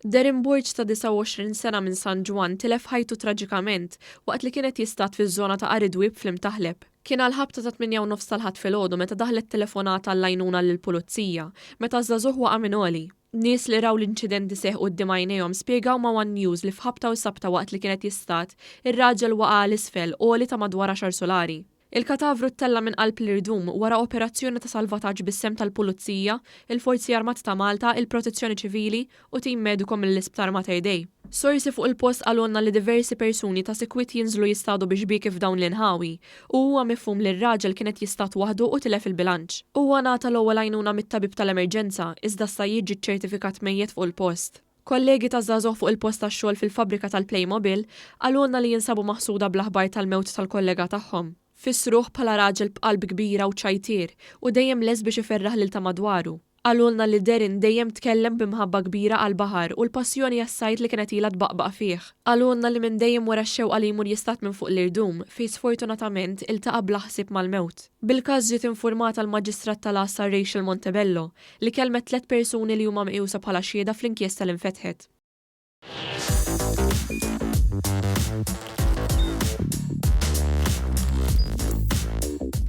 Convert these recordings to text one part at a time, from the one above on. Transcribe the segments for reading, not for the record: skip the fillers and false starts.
Darren Borg ta' 29 sena minn San Ġwan tilef ħajtu traġikament waqt li kienet jistat fiż-żona ta' Għar id-Dwieb Fl-Imtaħleb. Kien għall-ħabta tat-8:30 tal-ħadd filgħodu meta daħlet telefonata għall-għajnuna lill-Pulizija meta żagħżugħ waqa' minn għoli. Nies li raw l-inċidenti seħ quddiem għajnejhom spjegaw ma' One News li f'ħabta u sabta waqt li kienet jistat ir-raġel waqa' l-isfel għoli ta' madwar 10 solari. Il-katavru ttella minn qalb l-irdum wara operazzjoni ta' salvataġġ bis-sehem tal-Pulizija, il-Forzi Armati ta' Malta, il-Protezzjoni Ċivili u tim mediku mill-isptar Mater Dei. Sorsi fuq il-post qalulna li diversi persuni ta' sikwit jinżlu jistadu biex biki f'dawn l-inħawi u huwa mifhum li r-raġel kienet jistat waħdu u tilef il-bilanċ. Huwa ngħata l-ewwel għajnuna mit-tabib tal-emerġenza iżda s-sajjied ġie ċċertifikat mejjed fuq il-post. Kollegi ta' żagħżugħ fuq il-post tax-xogħol fil-fabbrika tal-Playmobil qalulna li jinsabu maħsuda bl-aħbar tal-mewt tal-kollega tagħhom. Fissruh bħala raġel b'qalb kbira u ċajtier u dejjem les biex iferraħ lil ta' madwaru. Qalulna li Darren dejjem tkellem b'imħabba kbira għall-Baħar u l-passjoni għas-sajd li kienet ilha tbaqbaq fih. Qalulna li minn dejjem wara x-xewqa li jmur jistat minn fuq l-irdum fejn sfortunatament iltaqa' bl-ħsieb mal-mewt. Bil-każ ġiet infurmata l-Maġistrat tal-Għassa Rachel Montebello li kelmet 3 persuni li huma meqjusa bħala xhieda fl-inkjesta li nfetħet.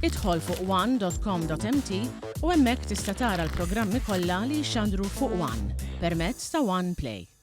Idħol fuq one.com.mt u hemmhekk tista' tara l-programmi kollha li jxandru fuq One permezz ta' One Play.